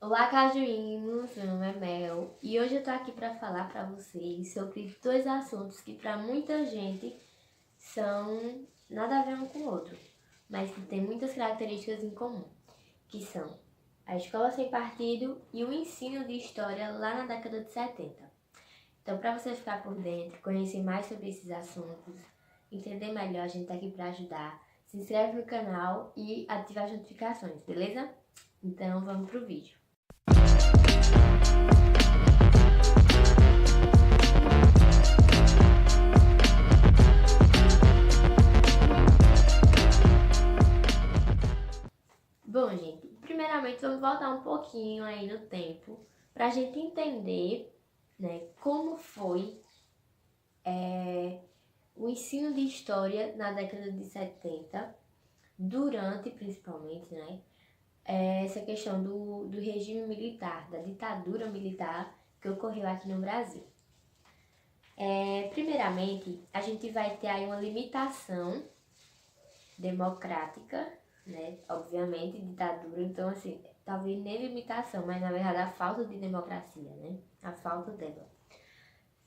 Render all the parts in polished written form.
Olá, cajuínos, meu nome é Mel e hoje eu tô aqui para falar para vocês sobre dois assuntos que para muita gente são nada a ver um com o outro, mas que têm muitas características em comum, que são a escola sem partido e o ensino de história lá na década de 70. Então, para você ficar por dentro, conhecer mais sobre esses assuntos, entender melhor, a gente tá aqui para ajudar. Se inscreve no canal e ativa as notificações, beleza? Então, vamos pro vídeo. Bom, gente, primeiramente vamos voltar um pouquinho aí no tempo para a gente entender, né, como foi o ensino de história na década de 70, durante principalmente, né, essa questão do regime militar, da ditadura militar que ocorreu aqui no Brasil. Primeiramente, a gente vai ter aí uma limitação democrática, né? Obviamente, ditadura, então assim, talvez nem limitação, mas na verdade a falta de democracia, né? A falta dela.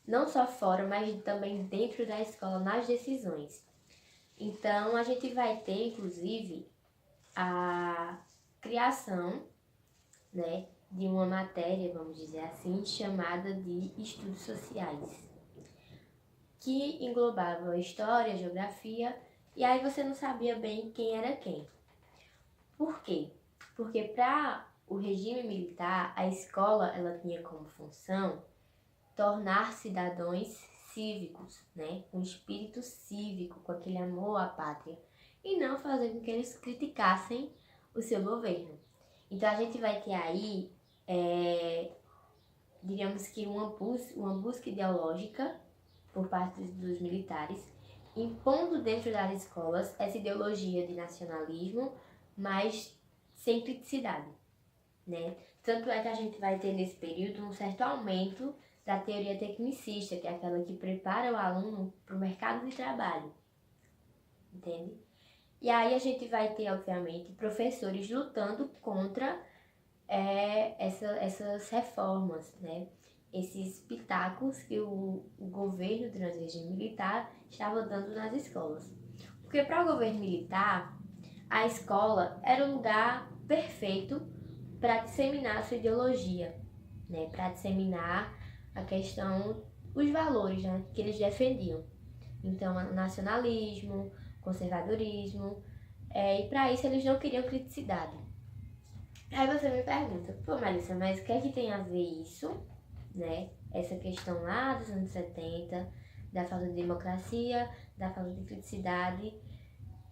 Não só fora, mas também dentro da escola, nas decisões. Então, a gente vai ter, inclusive, a criação, né, de uma matéria, vamos dizer assim, chamada de estudos sociais, que englobava história, geografia, e aí você não sabia bem quem era quem. Por quê? Porque para o regime militar, a escola ela tinha como função tornar cidadãos cívicos, né? Com espírito cívico, com aquele amor à pátria, e não fazer com que eles criticassem o seu governo. Então a gente vai ter aí, digamos que uma busca ideológica por parte dos militares, impondo dentro das escolas essa ideologia de nacionalismo, mas sem criticidade, né? Tanto é que a gente vai ter nesse período um certo aumento da teoria tecnicista, que é aquela que prepara o aluno para o mercado de trabalho, entende? E aí a gente vai ter, obviamente, professores lutando contra essas reformas, né? Esses pitacos que o governo durante o regime militar estava dando nas escolas. Porque para o governo militar, a escola era o lugar perfeito para disseminar a sua ideologia, né? Para disseminar a questão, os valores, né, que eles defendiam. Então, nacionalismo, conservadorismo, e para isso eles não queriam criticidade. Aí você me pergunta, pô, Melissa, mas o que é que tem a ver isso, né? Essa questão lá dos anos 70, da falta de democracia, da falta de criticidade,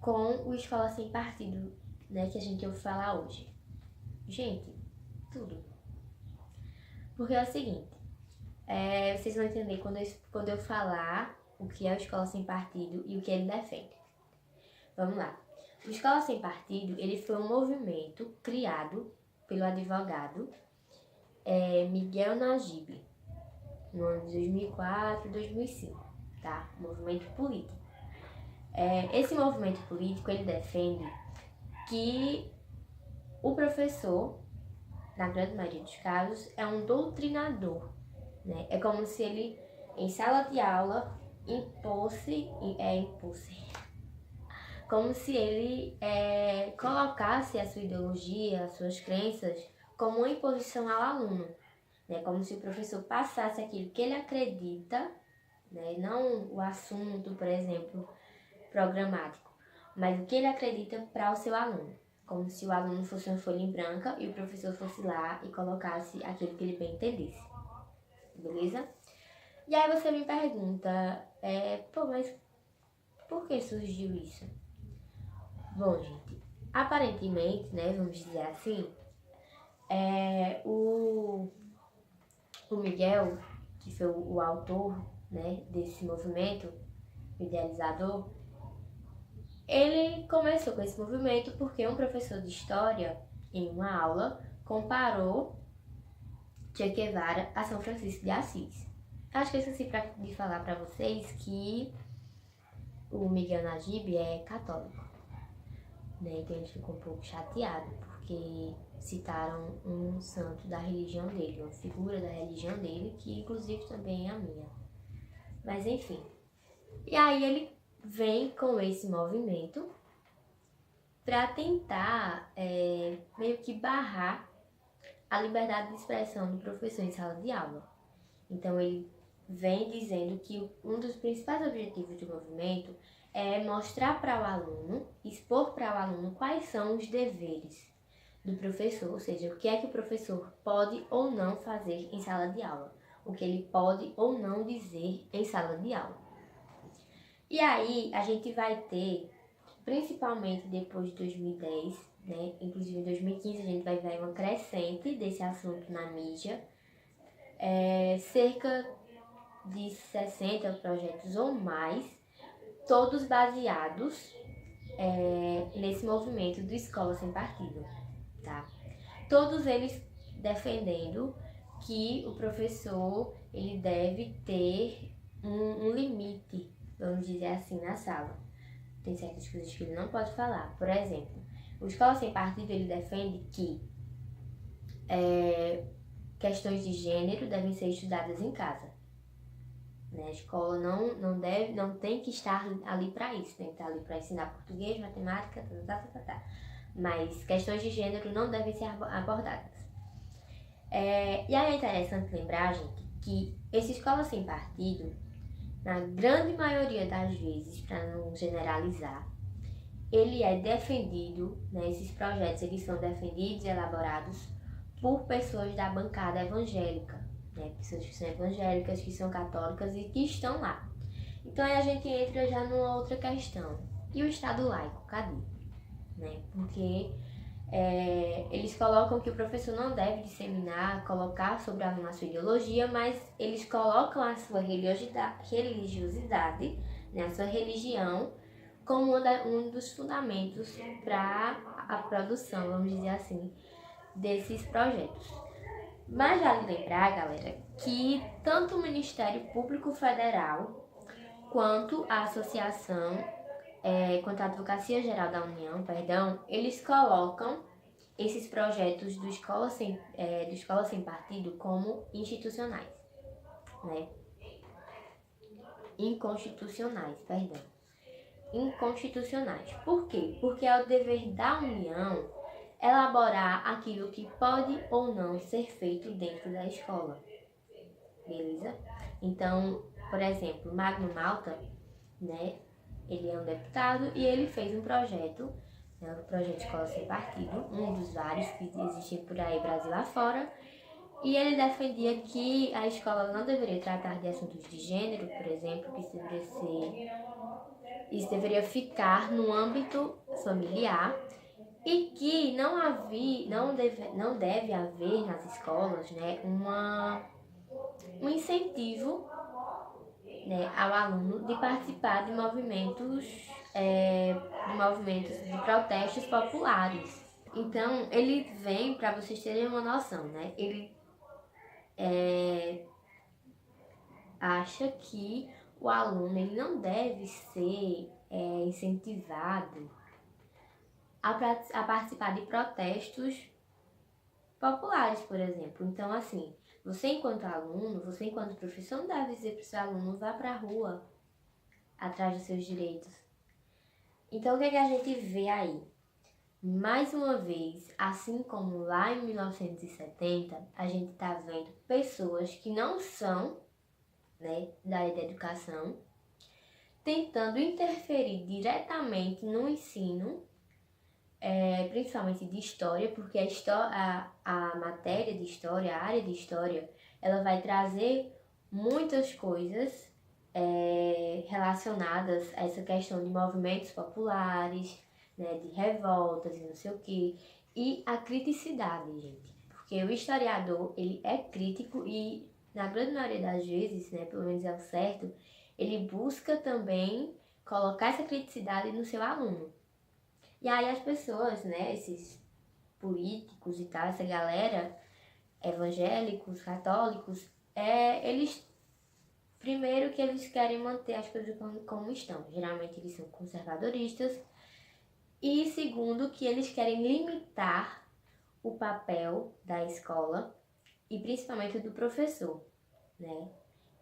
com o Escola Sem Partido, né, que a gente ouve falar hoje. Gente, tudo. Porque é o seguinte, vocês vão entender quando eu falar o que é o Escola Sem Partido e o que ele defende. Vamos lá. O Escola Sem Partido, ele foi um movimento criado pelo advogado Miguel Najib, no ano de 2004 e 2005, tá? Movimento político. Esse movimento político, ele defende que o professor, na grande maioria dos casos, é um doutrinador, né? É como se ele, em sala de aula, impôsse, como se ele colocasse a sua ideologia, as suas crenças, como uma imposição ao aluno, né? Como se o professor passasse aquilo que ele acredita, né? Não o assunto, por exemplo, programático, mas o que ele acredita para o seu aluno. Como se o aluno fosse uma folha em branca e o professor fosse lá e colocasse aquilo que ele bem entendesse. Beleza? E aí você me pergunta, pô, mas por que surgiu isso? Bom, gente, aparentemente, né, vamos dizer assim, o Miguel, que foi o autor, né, desse movimento, o idealizador, ele começou com esse movimento porque um professor de história, em uma aula, comparou Che Guevara a São Francisco de Assis. Acho que eu esqueci de falar para vocês que o Miguel Najib é católico, né? Então ele ficou um pouco chateado, porque citaram um santo da religião dele, uma figura da religião dele, que inclusive também é a minha. Mas enfim. E aí ele vem com esse movimento para tentar meio que barrar a liberdade de expressão do professor em sala de aula. Então ele vem dizendo que um dos principais objetivos do movimento é mostrar para o aluno, expor para o aluno quais são os deveres do professor, ou seja, o que é que o professor pode ou não fazer em sala de aula, o que ele pode ou não dizer em sala de aula. E aí a gente vai ter, principalmente depois de 2010, né, inclusive em 2015 a gente vai ver uma crescente desse assunto na mídia, cerca de 60 projetos ou mais, todos baseados nesse movimento do Escola Sem Partido, tá? Todos eles defendendo que o professor ele deve ter um limite, vamos dizer assim, na sala. Tem certas coisas que ele não pode falar. Por exemplo, o Escola Sem Partido ele defende que questões de gênero devem ser estudadas em casa. Né? A escola não tem que estar ali para isso, tem que estar ali para ensinar português, matemática, mas questões de gênero não devem ser abordadas. E aí é interessante lembrar, gente, que essa escola sem partido, na grande maioria das vezes, para não generalizar, ele é defendido, né, esses projetos eles são defendidos e elaborados por pessoas da bancada evangélica, né, pessoas que são evangélicas, que são católicas e que estão lá. Então aí a gente entra já numa outra questão. E o Estado laico, cadê? Né? Porque eles colocam que o professor não deve disseminar, colocar sobre o aluno a sua ideologia, mas eles colocam a sua religiosidade, né, a sua religião, como um dos fundamentos para a produção, vamos dizer assim, desses projetos. Mas vale lembrar, galera, que tanto o Ministério Público Federal quanto a Associação, quanto a Advocacia Geral da União, eles colocam esses projetos do Escola Sem Partido como institucionais, né? Inconstitucionais. Por quê? Porque é o dever da União elaborar aquilo que pode ou não ser feito dentro da escola. Beleza? Então, por exemplo, Magno Malta, né? Ele é um deputado e ele fez um projeto, né, o projeto Escola Sem Partido, um dos vários que existem por aí Brasil afora, e ele defendia que a escola não deveria tratar de assuntos de gênero, por exemplo, que isso deveria ficar no âmbito familiar e que não deve haver nas escolas, né, um incentivo, né, ao aluno de participar de movimentos de protestos populares. Então, ele vem, para vocês terem uma noção, né? Ele acha que o aluno ele não deve ser incentivado a participar de protestos populares, por exemplo. Então, assim, você enquanto aluno, você enquanto professor, não deve dizer para o seu aluno, vá para a rua atrás dos seus direitos. Então, o que a gente vê aí? Mais uma vez, assim como lá em 1970, a gente está vendo pessoas que não são, né, da área da educação, tentando interferir diretamente no ensino, principalmente de história, porque a matéria de história, a área de história, ela vai trazer muitas coisas relacionadas a essa questão de movimentos populares, né, de revoltas e não sei o quê, e a criticidade, gente. Porque o historiador, ele é crítico e, na grande maioria das vezes, né, pelo menos é o certo, ele busca também colocar essa criticidade no seu aluno. E aí as pessoas, né, esses políticos e tal, essa galera, evangélicos, católicos, eles, primeiro que eles querem manter as coisas como estão. Geralmente eles são conservadoristas. E segundo que eles querem limitar o papel da escola e principalmente do professor, né?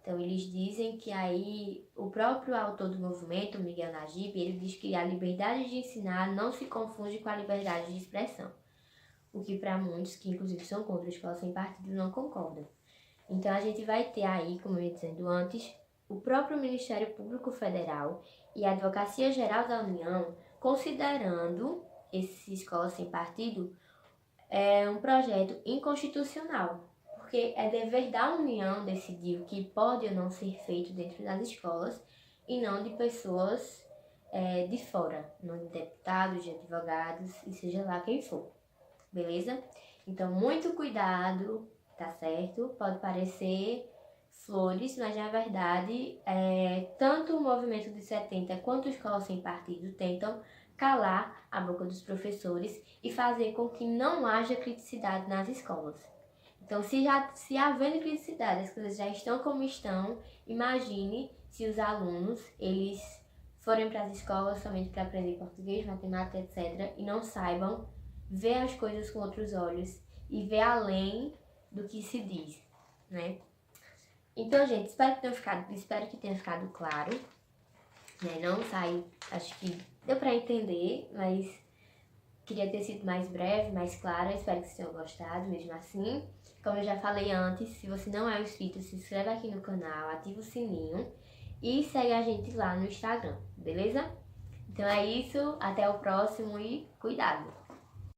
Então, eles dizem que aí o próprio autor do movimento, Miguel Najib, ele diz que a liberdade de ensinar não se confunde com a liberdade de expressão, o que para muitos, que inclusive são contra a escola sem partido, não concordam. Então, a gente vai ter aí, como eu ia dizendo antes, o próprio Ministério Público Federal e a Advocacia Geral da União considerando esse escola sem partido um projeto inconstitucional, porque é dever da União decidir o que pode ou não ser feito dentro das escolas e não de pessoas de fora, não de deputados, de advogados e seja lá quem for, beleza? Então, muito cuidado, tá certo? Pode parecer flores, mas na verdade, tanto o movimento dos 70 quanto a Escola Sem Partido tentam calar a boca dos professores e fazer com que não haja criticidade nas escolas. Então, se havendo criticidade, as coisas já estão como estão, imagine se os alunos, eles forem para as escolas somente para aprender português, matemática, etc., e não saibam ver as coisas com outros olhos e ver além do que se diz, né? Então, gente, espero que tenha ficado claro, né? Não sai, acho que deu para entender, mas queria ter sido mais breve, mais clara. Espero que vocês tenham gostado, mesmo assim. Como eu já falei antes, se você não é inscrito, se inscreve aqui no canal, ativa o sininho e segue a gente lá no Instagram, beleza? Então é isso, até o próximo e cuidado!